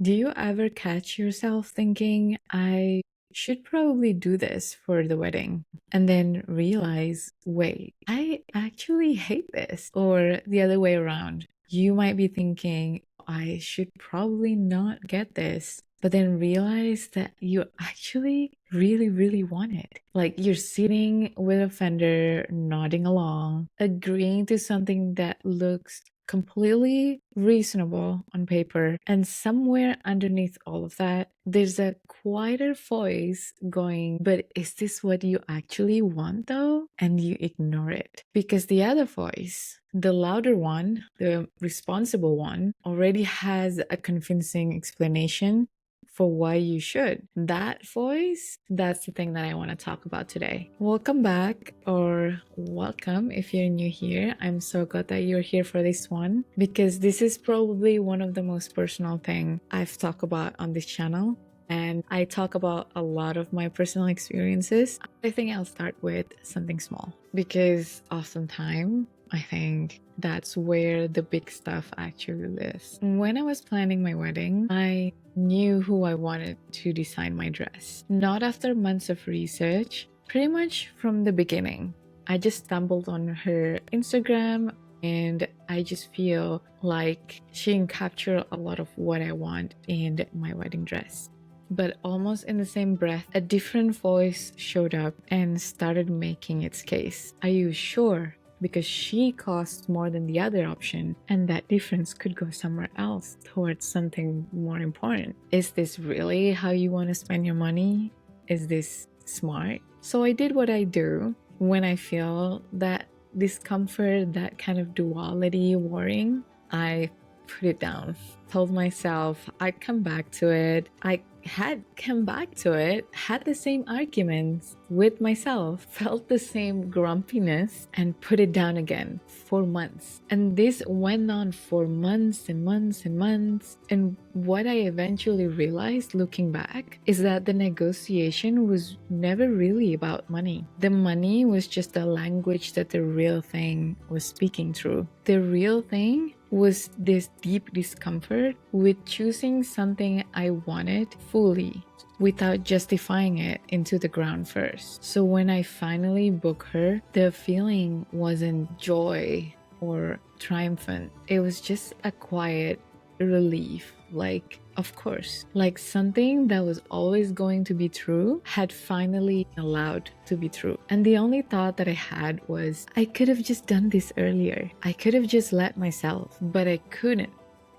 Do you ever catch yourself thinking, I should probably do this for the wedding, and then realize, wait, I actually hate this? Or the other way around, you might be thinking, I should probably not get this, but then realize that you actually really, really want it. Like you're sitting with a vendor, nodding along, agreeing to something that looks completely reasonable on paper. And somewhere underneath all of that, there's a quieter voice going, but is this what you actually want though? And you ignore it because the other voice, the louder one, the responsible one, already has a convincing explanation for why you should. That voice, that's the thing that I want to talk about today. Welcome back, or welcome if you're new here. I'm so glad that you're here for this one because this is probably one of the most personal thing I've talked about on this channel. And I talk about a lot of my personal experiences. I think I'll start with something small because oftentimes I think that's where the big stuff actually lives. When I was planning my wedding, I knew who I wanted to design my dress. Not after months of research, pretty much from the beginning. I just stumbled on her Instagram and I just feel like she encaptured a lot of what I want in my wedding dress. But almost in the same breath, a different voice showed up and started making its case. Are you sure? Because she costs more than the other option, and that difference could go somewhere else towards something more important. Is this really how you want to spend your money? Is this smart? So I did what I do when I feel that discomfort, that kind of duality worrying. I put it down, told myself I'd come back to it. I had come back to it, had the same arguments with myself, felt the same grumpiness, and put it down again for months. And this went on for months and months and months. And what I eventually realized looking back is that the negotiation was never really about money. The money was just a language that the real thing was speaking through. The real thing was this deep discomfort with choosing something I wanted fully without justifying it into the ground first. So when I finally booked her, the feeling wasn't joy or triumphant. It was just a quiet relief. Like, of course, like something that was always going to be true had finally allowed to be true. And the only thought that I had was, I could have just done this earlier. I could have just let myself, but I couldn't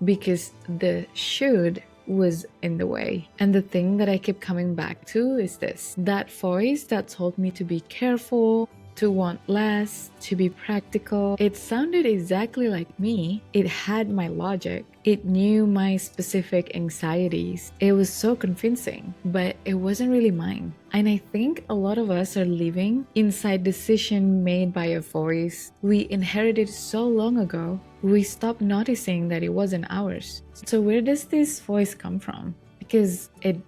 because the should was in the way. And the thing that I kept coming back to is this, that voice that told me to be careful, to want less, to be practical. It sounded exactly like me. It had my logic. It knew my specific anxieties. It was so convincing, but it wasn't really mine. And I think a lot of us are living inside decision made by a voice we inherited so long ago, we stopped noticing that it wasn't ours. So where does this voice come from? Because it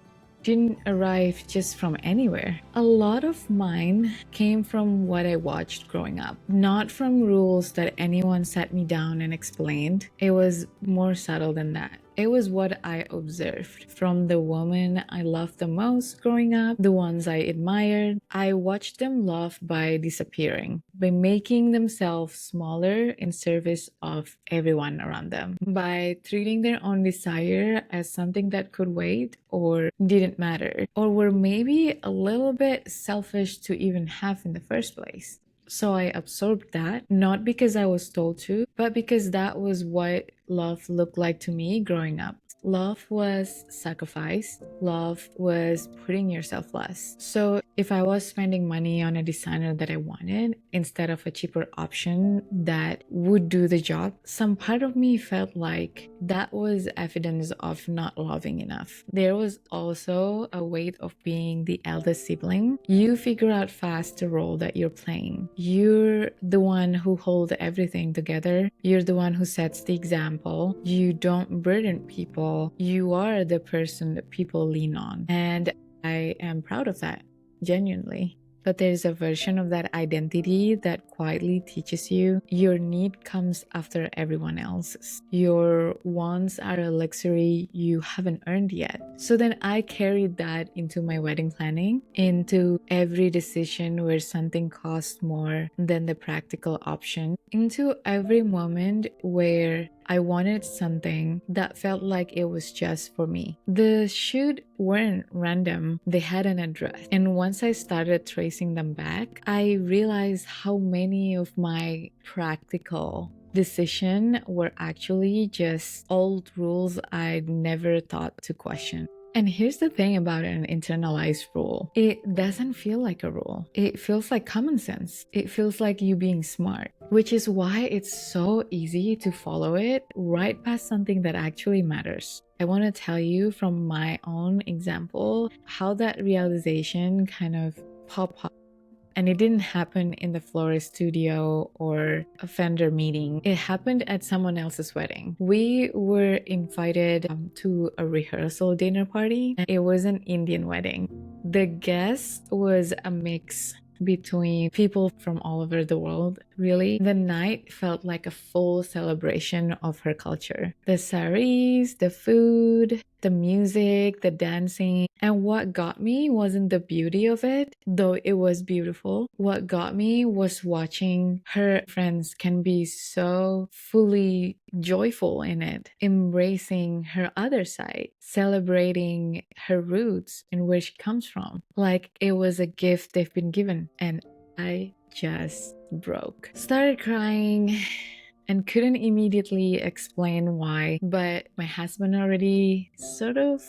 didn't arrive just from anywhere. A lot of mine came from what I watched growing up, not from rules that anyone sat me down and explained. It was more subtle than that. It was what I observed from the woman I loved the most growing up, the ones I admired. I watched them love by disappearing, by making themselves smaller in service of everyone around them, by treating their own desire as something that could wait or didn't matter, or were maybe a little bit selfish to even have in the first place. So I absorbed that, not because I was told to, but because that was what love looked like to me growing up. Love was sacrifice. Love was putting yourself last. So if I was spending money on a designer that I wanted instead of a cheaper option that would do the job, some part of me felt like that was evidence of not loving enough. There was also a weight of being the eldest sibling. You figure out fast the role that you're playing. You're the one who holds everything together. You're the one who sets the example. You don't burden people. You are the person that people lean on. And I am proud of that, genuinely. but there's a version of that identity that quietly teaches you your need comes after everyone else's. Your wants are a luxury you haven't earned yet. So then I carried that into my wedding planning, into every decision where something cost more than the practical option, into every moment where I wanted something that felt like it was just for me. The shoot weren't random, they had an address. And once I started tracing them back, I realized how many of my practical decisions were actually just old rules I'd never thought to question. And here's the thing about an internalized rule. It doesn't feel like a rule. It feels like common sense. It feels like you being smart, which is why it's so easy to follow it right past something that actually matters. I want to tell you from my own example how that realization kind of popped up. And it didn't happen in the florist studio or a vendor meeting. It happened at someone else's wedding. We were invited to a rehearsal dinner party. It was an Indian wedding. The guest was a mix between people from all over the world, really. The night felt like a full celebration of her culture. The saris, the food, the music, the dancing. And what got me wasn't the beauty of it, though it was beautiful. What got me was watching her friends can be so fully joyful in it, embracing her other side, celebrating her roots and where she comes from, like it was a gift they've been given. And I just broke. Started crying and couldn't immediately explain why, but my husband already sort of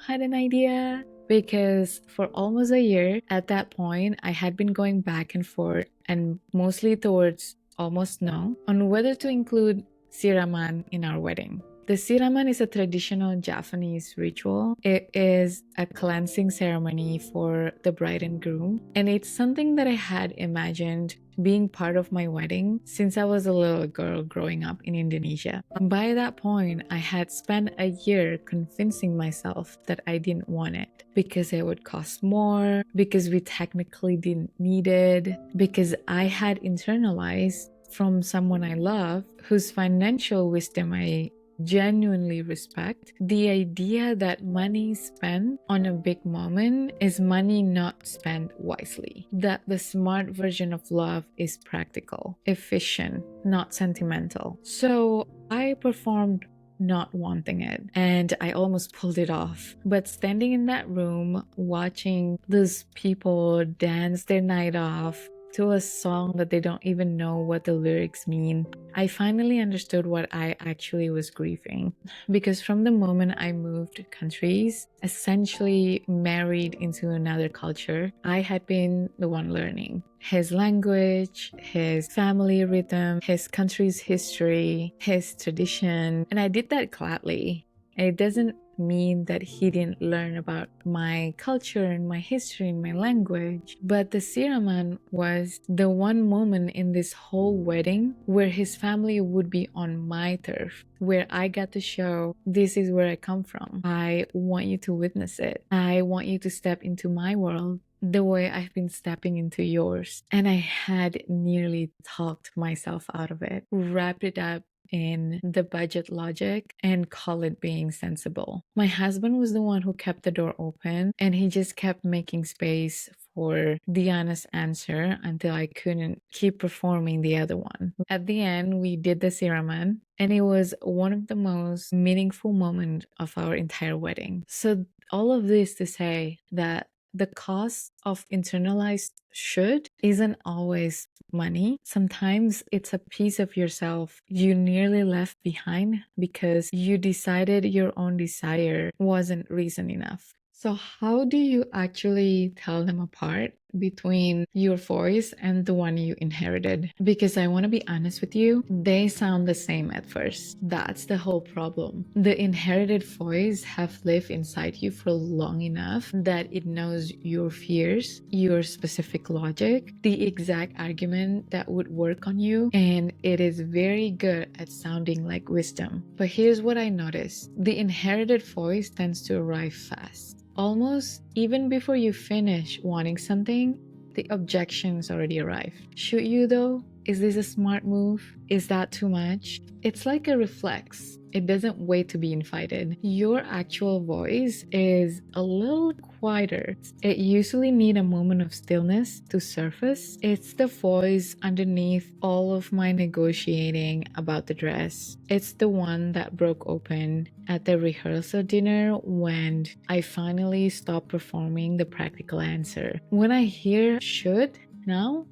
had an idea, because for almost a year at that point, I had been going back and forth and mostly towards almost no on whether to include Siraman in our wedding. The Siraman is a traditional Japanese ritual. It is a cleansing ceremony for the bride and groom, and it's something that I had imagined being part of my wedding since I was a little girl growing up in Indonesia. By that point, I had spent a year convincing myself that I didn't want it because it would cost more, because we technically didn't need it, because I had internalized from someone I love, whose financial wisdom I genuinely respect, the idea that money spent on a big moment is money not spent wisely. That the smart version of love is practical, efficient, not sentimental. So I performed not wanting it, and I almost pulled it off. But standing in that room, watching those people dance their night off to a song that they don't even know what the lyrics mean, I finally understood what I actually was grieving. Because from the moment I moved countries, essentially married into another culture, I had been the one learning his language, his family rhythm, his country's history, his tradition, and I did that gladly. And it doesn't mean that he didn't learn about my culture and my history and my language, but the Siraman was the one moment in this whole wedding where his family would be on my turf, where I got to show this is where I come from. I want you to witness it. I want you to step into my world the way I've been stepping into yours. And I had nearly talked myself out of it, wrapped it up in the budget logic and call it being sensible. My husband was the one who kept the door open, and he just kept making space for the honest answer until I couldn't keep performing the other one. At the end, we did the Siraman, and it was one of the most meaningful moments of our entire wedding. So all of this to say that the cost of internalized should isn't always money. Sometimes it's a piece of yourself you nearly left behind because you decided your own desire wasn't reason enough. So how do you actually tell them apart between your voice and the one you inherited? Because I want to be honest with you, they sound the same at first. That's the whole problem. The inherited voice have lived inside you for long enough that it knows your fears, your specific logic, the exact argument that would work on you, and it is very good at sounding like wisdom. But here's what I noticed. The inherited voice tends to arrive fast. Almost even before you finish wanting something, the objections already arrived. Should you though? Is this a smart move? Is that too much? It's like a reflex. It doesn't wait to be invited. Your actual voice is a little quieter. It usually needs a moment of stillness to surface. It's the voice underneath all of my negotiating about the dress. It's the one that broke open at the rehearsal dinner when I finally stopped performing the practical answer. When I hear should now,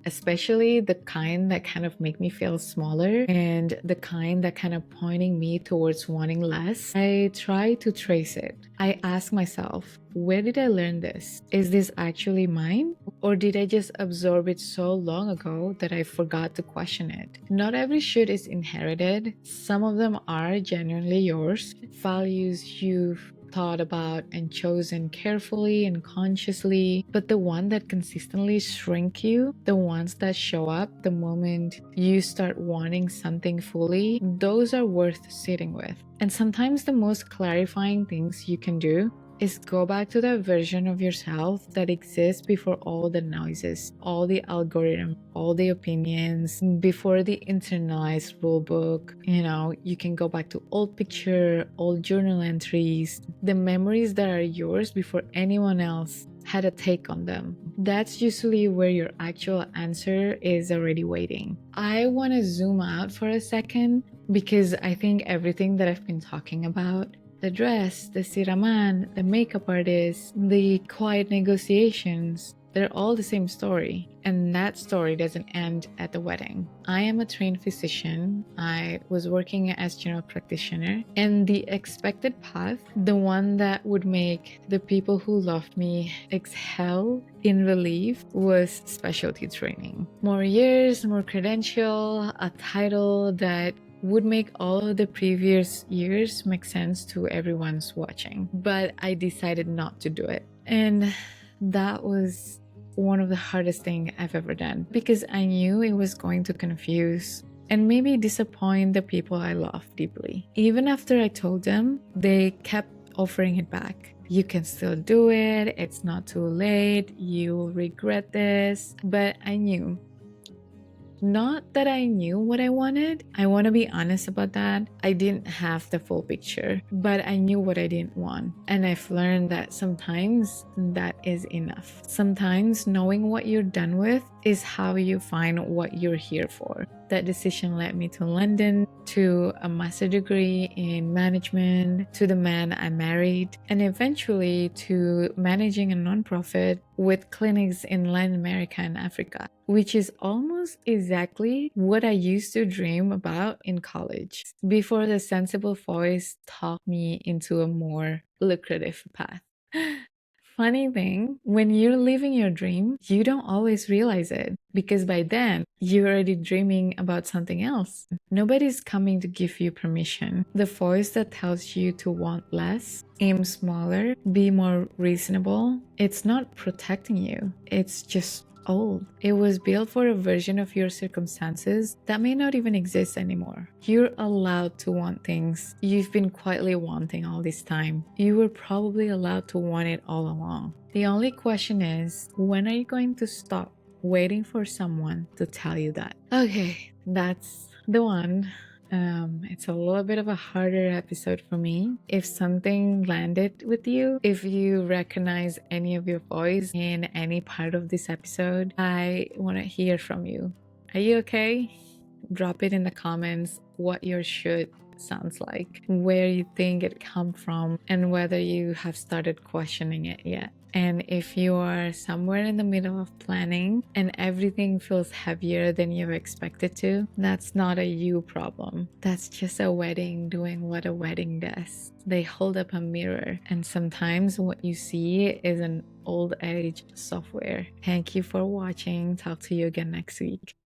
especially the kind that kind of make me feel smaller and the kind that kind of pointing me towards wanting less, I try to trace it. I ask myself, where did I learn this? Is this actually mine? Or did I just absorb it so long ago that I forgot to question it? Not every should is inherited. Some of them are genuinely yours. Values you've thought about and chosen carefully and consciously, but the one that consistently shrink you, the ones that show up the moment you start wanting something fully, those are worth sitting with. And sometimes the most clarifying things you can do is go back to that version of yourself that exists before all the noises, all the algorithms, all the opinions, before the internalized rule book. You can go back to old picture, old journal entries, the memories that are yours before anyone else had a take on them. That's usually where your actual answer is already waiting. I want to zoom out for a second because I think everything that I've been talking about, the dress, the Siraman, the makeup artist, the quiet negotiations, they're all the same story. And that story doesn't end at the wedding. I am a trained physician. I was working as general practitioner. And the expected path, the one that would make the people who loved me exhale in relief, was specialty training. More years, more credential, a title that would make all of the previous years make sense to everyone's watching. But I decided not to do it. And that was one of the hardest things I've ever done because I knew it was going to confuse and maybe disappoint the people I love deeply. Even after I told them, they kept offering it back. You can still do it. It's not too late. You'll regret this. But I knew. Not that I knew what I wanted. I want to be honest about that. I didn't have the full picture, but I knew what I didn't want. And I've learned that sometimes that is enough. Sometimes knowing what you're done with is how you find what you're here for. That decision led me to London, to a master's degree in management, to the man I married, and eventually to managing a nonprofit with clinics in Latin America and Africa, which is almost exactly what I used to dream about in college, before the sensible voice talked me into a more lucrative path. Funny thing, when you're living your dream, you don't always realize it because by then you're already dreaming about something else. Nobody's coming to give you permission. The voice that tells you to want less, aim smaller, be more reasonable, it's not protecting you. It's just old. It was built for a version of your circumstances that may not even exist anymore. You're allowed to want things you've been quietly wanting all this time. You were probably allowed to want it all along. The only question is, when are you going to stop waiting for someone to tell you that? Okay, that's the one. It's a little bit of a harder episode for me. If something landed with you, if you recognize any of your voice in any part of this episode, I want to hear from you. Are you okay? Drop it in the comments what your should sounds like, where you think it come from, and whether you have started questioning it yet. And if you are somewhere in the middle of planning and everything feels heavier than you expected to, that's not a you problem. That's just a wedding doing what a wedding does. They hold up a mirror, and sometimes what you see is an old age software. Thank you for watching. Talk to you again next week.